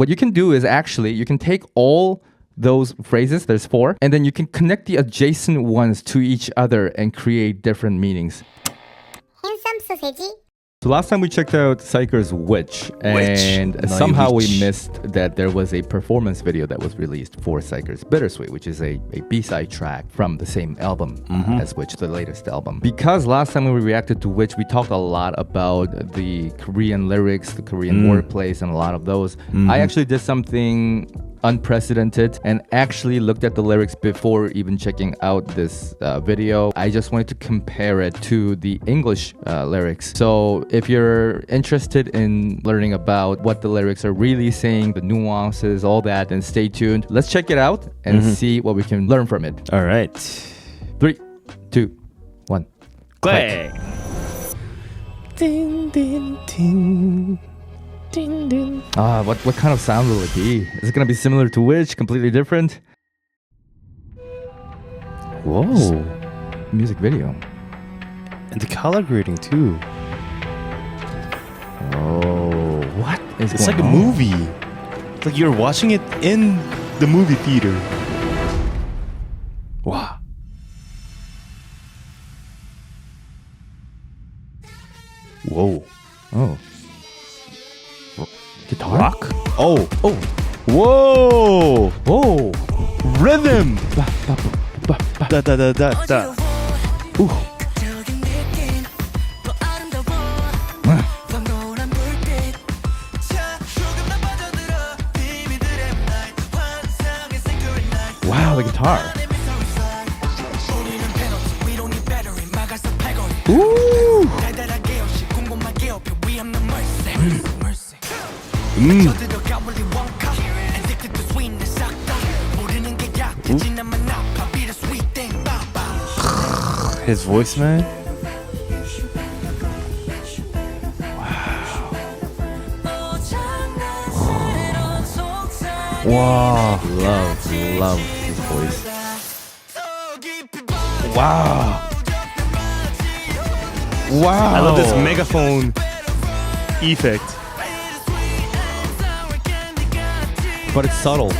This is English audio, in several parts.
what you can do is actually you can take all those phrases, there's 4, and then you can connect the adjacent ones to each other and create different meanings. Handsome sausage. So last time we checked out XIKERS Witch, and somehow we missed that there was a performance video that was released for XIKERS Bittersweet, which is a B-side track from the same album as Witch, the latest album. Because last time when we reacted to Witch, we talked a lot about the Korean lyrics, the Korean wordplays, and a lot of those. I actually did something unprecedented and actually looked at the lyrics before even checking out this video. I just wanted to compare it to the English lyrics. So if you're interested in learning about what the lyrics are really saying, the nuances, all that, then stay tuned. Let's check it out and see what we can learn from it. All right. 3, 2, 1. Play. Ding, ding, ding. Ding, ding. What kind of sound will it be? Is it gonna be similar to Witch? Completely different? Whoa. Music video. And the color grading too. Oh, what is It's going like a on? movie. It's like you're watching it in the movie theater. Wow. Whoa. Oh. Guitar? Rock? Oh. Oh. Whoa. Whoa. Rhythm. Ba, ba, ba, ba. Da da da da da. Ooh. Wow, the guitar. Ooh. His voice, man. Wow. Love his voice. Wow. Wow. I love this megaphone effect. But it's subtle.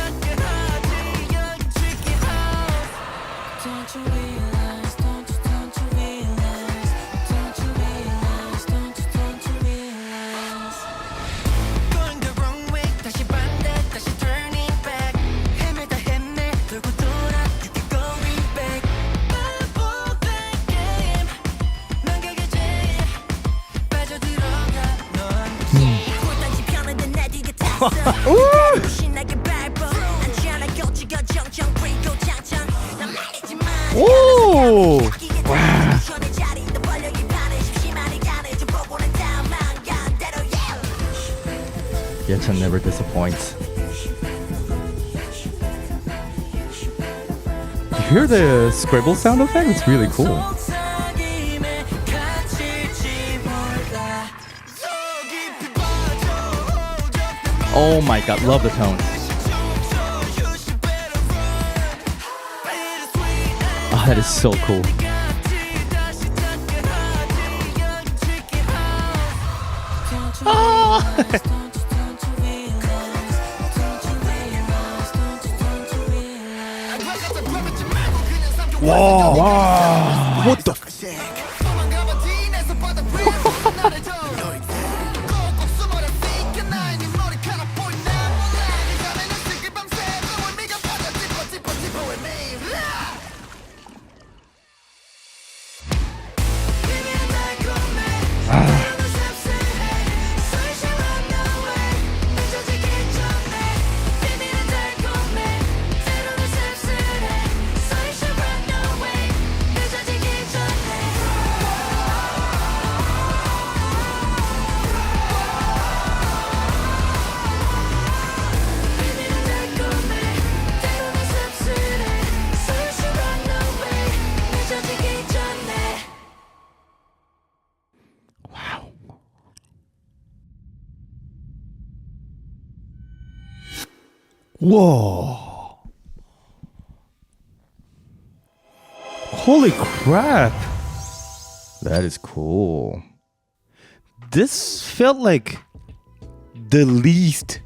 Ooh. Wow. Yechan never disappoints. You hear the Scribble sound effect? It's really cool. Oh my god, love the tone. Oh, that is so cool. Wow. Wow. What the? Whoa. Holy crap. That is cool. This felt like the least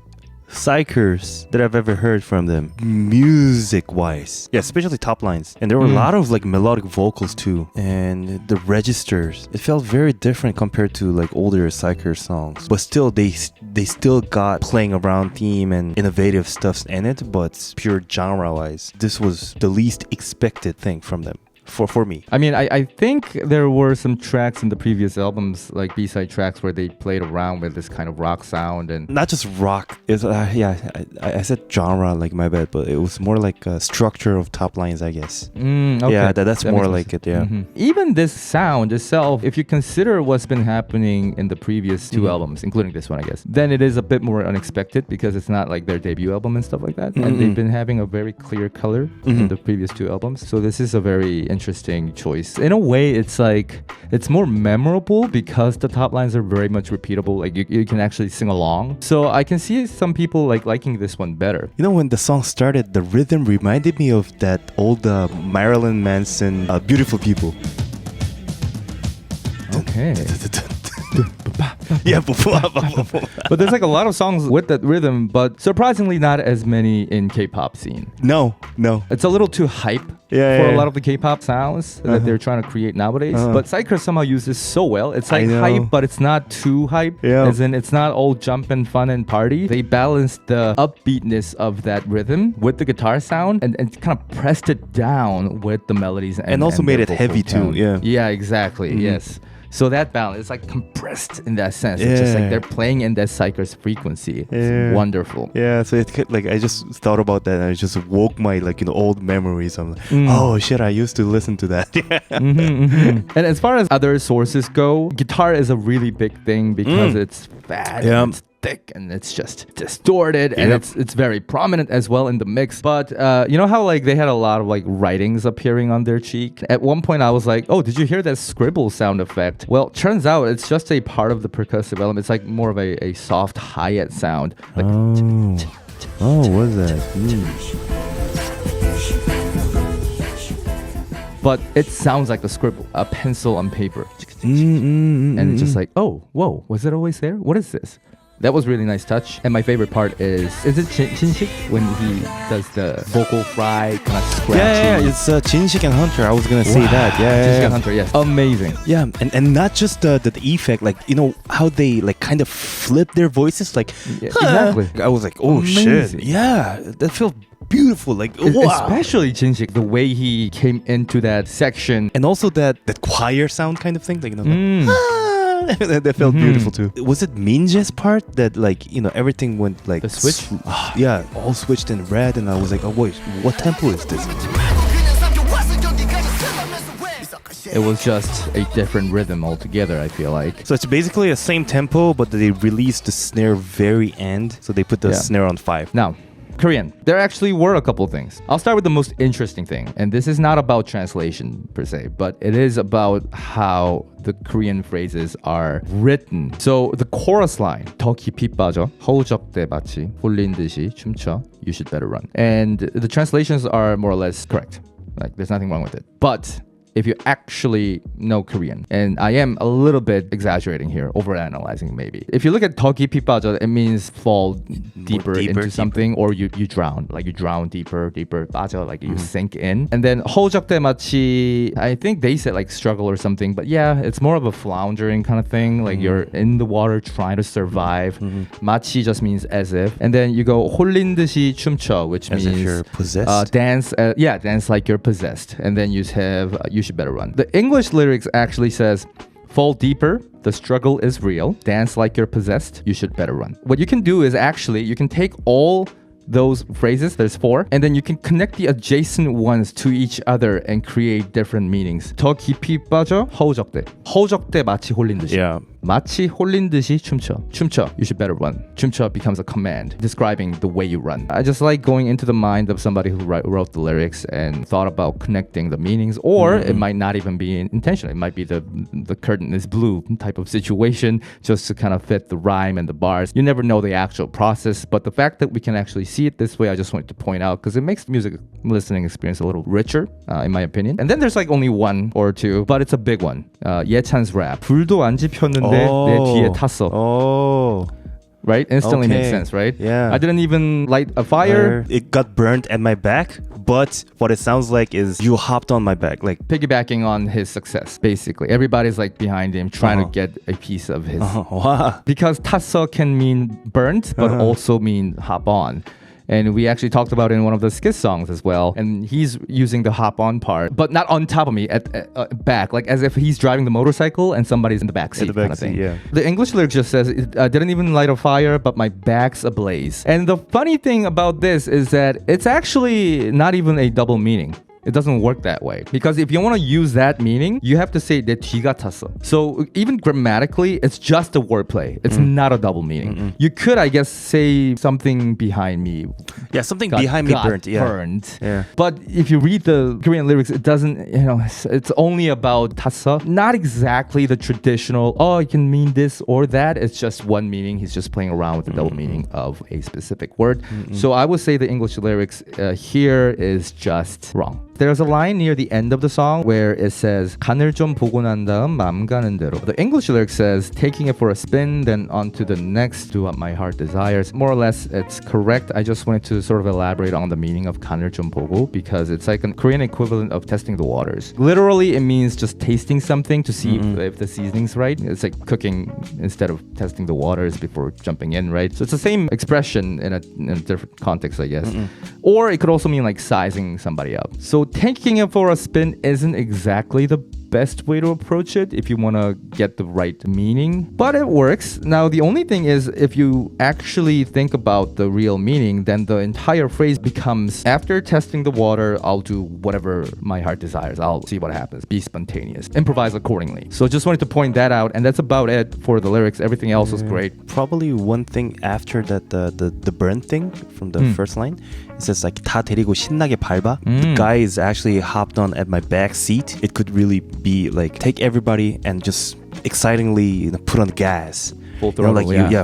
psychers that I've ever heard from them, music-wise. Yeah, especially top lines. And there were a lot of like melodic vocals too. And the registers, it felt very different compared to like older psyker songs. But still, they still got playing around theme and innovative stuff in it, but pure genre-wise, this was the least expected thing from them. For me. I mean, I think there were some tracks in the previous albums, like B-side tracks, where they played around with this kind of rock sound and not just rock. It's I said genre, like my bad, but it was more like a structure of top lines, I guess. Okay. Yeah, that's that more like it. Yeah. Even this sound itself, if you consider what's been happening in the previous two albums, including this one, I guess, then it is a bit more unexpected because it's not like their debut album and stuff like that. And they've been having a very clear color in the previous two albums. So this is a very interesting choice. In a way, it's like it's more memorable because the top lines are very much repeatable. Like you can actually sing along. So I can see some people like liking this one better. You know, when the song started, the rhythm reminded me of that old Marilyn Manson "Beautiful People." Okay. Yeah, but there's like a lot of songs with that rhythm, but surprisingly not as many in K-pop scene. No. It's a little too hype for a lot of the K-pop sounds that they're trying to create nowadays. But XIKERS somehow uses this so well. It's like hype, but it's not too hype. Yeah. As in, it's not all jump and fun and party. They balanced the upbeatness of that rhythm with the guitar sound and kind of pressed it down with the melodies. And also made it heavy tone. too. Yeah, exactly. Yes. So that balance is like compressed in that sense. It's just like they're playing in that XIKERS frequency. It's wonderful. Yeah, so it like I just thought about that and I just woke my old memories. I'm like, oh shit, I used to listen to that. And as far as other sources go, guitar is a really big thing because it's fat. Yeah. And it's thick and it's just distorted and it's very prominent as well in the mix. But you know how like they had a lot of like writings appearing on their cheek? At one point I was like, oh, did you hear that Scribble sound effect? Well, turns out it's just a part of the percussive element. It's like more of a soft hi-hat sound. Like, what's that? But it sounds like a scribble, a pencil on paper. And it's just like, oh, whoa, was it always there? What is this? That was really nice touch. And my favorite part is it Jinsik when he does the vocal fry kind of scratchy? Yeah, it's Jinsik and Hunter. I was gonna say that. Jinsik and Hunter, yes. Amazing. Yeah, and not just the effect, like, you know, how they like kind of flip their voices, like, exactly. I was like, oh shit. Yeah, that felt beautiful, like, wow. Especially Jinsik, the way he came into that section. And also that choir sound kind of thing, like, you know, that felt beautiful too. Was it Minjae's part that, like, you know, everything went like the switch? Yeah, all switched in red, and I was like, oh wait, what tempo is this? It was just a different rhythm altogether, I feel like. So it's basically the same tempo, but they released the snare very end, so they put the snare on 5. Now, Korean. There actually were a couple things. I'll start with the most interesting thing. And this is not about translation per se, but it is about how the Korean phrases are written. So the chorus line, 더 깊이 빠져, 허우적대 마치, 홀린 듯이 춤춰, you should better run. And the translations are more or less correct. Like, there's nothing wrong with it. But if you actually know Korean, and I am a little bit exaggerating here, overanalyzing maybe. If you look at 더 깊이 빠져, it means fall deeper into something, or you drown. Like you drown deeper, 빠져, like you sink in. And then 허우적대 마치, I think they said like struggle or something, but yeah, it's more of a floundering kind of thing. Like you're in the water trying to survive. 마치 just means as if. And then you go 홀린 듯이 춤춰, which as means if you're possessed. Dance like you're possessed. And then you have you should better run. The English lyrics actually says, fall deeper, the struggle is real, dance like you're possessed, you should better run. What you can do is actually, you can take all those phrases, there's 4, and then you can connect the adjacent ones to each other and create different meanings. 더 깊이 빠져, 허우적대. 허우적대 마치 홀린 듯이. Yeah. 마치 홀린 듯이 춤춰. 춤춰, you should better run. 춤춰 becomes a command describing the way you run. I just like going into the mind of somebody who wrote the lyrics and thought about connecting the meanings, or it might not even be intentional. It might be the curtain is blue type of situation just to kind of fit the rhyme and the bars. You never know the actual process, but the fact that we can actually see it this way, I just wanted to point out because it makes the music listening experience a little richer, in my opinion. And then there's like only one or two, but it's a big one. Yechan's rap. 불도 안 지폈는데 내 뒤에 탔어. right? Instantly makes Okay. sense, right? Yeah. I didn't even light a fire. It got burnt at my back, but what it sounds like is you hopped on my back. Like, Piggybacking on his success, basically. Everybody's like behind him trying to get a piece of his. wow. Because taseo can mean burnt, but also mean hop on. And we actually talked about it in one of the skit songs as well. And he's using the hop on part, but not on top of me, at back, like as if he's driving the motorcycle and somebody's in the back seat, kind of thing. Yeah. The English lyric just says, didn't even light a fire, but my back's ablaze. And the funny thing about this is that it's actually not even a double meaning. It doesn't work that way. Because if you want to use that meaning, you have to say 내 뒤가 탔어. So even grammatically, it's just a wordplay. It's not a double meaning. You could, I guess, say something behind me. Yeah, something behind me burnt. Yeah. Burned. Yeah. But if you read the Korean lyrics, it doesn't, it's only about 탔어. Not exactly the traditional, it can mean this or that. It's just one meaning. He's just playing around with the double meaning of a specific word. So I would say the English lyrics here is just wrong. There's a line near the end of the song where it says 간을 좀 보고 난 다음 맘 가는 대로. The English lyric says taking it for a spin, then on to the next, do what my heart desires. More or less, it's correct. I just wanted to sort of elaborate on the meaning of 간을 좀 보고 because it's like a Korean equivalent of testing the waters. Literally, it means just tasting something to see if the seasoning's right. It's like cooking instead of testing the waters before jumping in, right? So it's the same expression in a different context, I guess. Or it could also mean like sizing somebody up. So taking it for a spin isn't exactly the best way to approach it if you want to get the right meaning, but it works. Now, the only thing is if you actually think about the real meaning, then the entire phrase becomes, after testing the water, I'll do whatever my heart desires. I'll see what happens. Be spontaneous. Improvise accordingly. So just wanted to point that out, and that's about it for the lyrics. Everything else was great. Probably one thing after that, the burn thing from the first line, it says like 다 데리고 신나게 밟아. The guy is actually hopped on at my back seat. It could really be like take everybody and just excitingly put on the gas. Full throttle,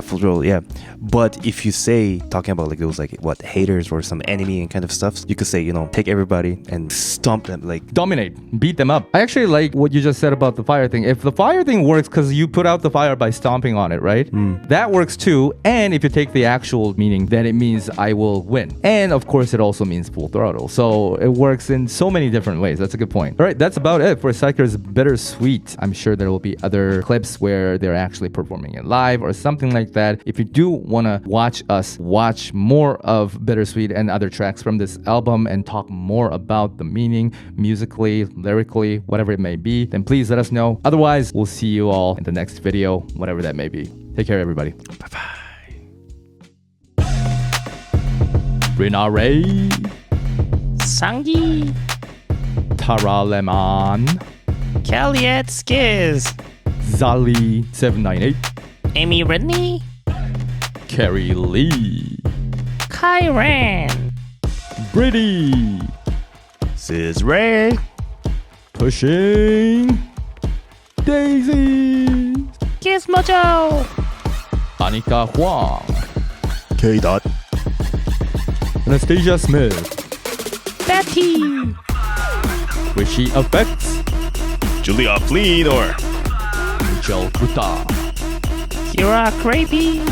Full throttle, yeah. But if you say, talking about like those like what haters or some enemy and kind of stuff, you could say, take everybody and stomp them, like dominate, beat them up. I actually like what you just said about the fire thing. If the fire thing works because you put out the fire by stomping on it, right? That works too. And if you take the actual meaning, then it means I will win. And of course, it also means full throttle. So it works in so many different ways. That's a good point. All right, that's about it for XIKERS Bittersweet. I'm sure there will be other clips where they're actually performing it live or something like that. If you do want to watch us watch more of Bittersweet and other tracks from this album and talk more about the meaning musically, lyrically, whatever it may be, then please let us know. Otherwise, we'll see you all in the next video, whatever that may be. Take care, everybody. Bye-bye. Rinare Sangi Tara Lemon Kelliet Skiz Zali 798 Amy Ridney Carrie Lee Kyran Britty Sis Ray, Pushing Daisy Gizmojo Anika Huang K. Dot, Anastasia Smith Betty Wishy Effects Julia Fleen, or Michelle Kuta Kira Crapey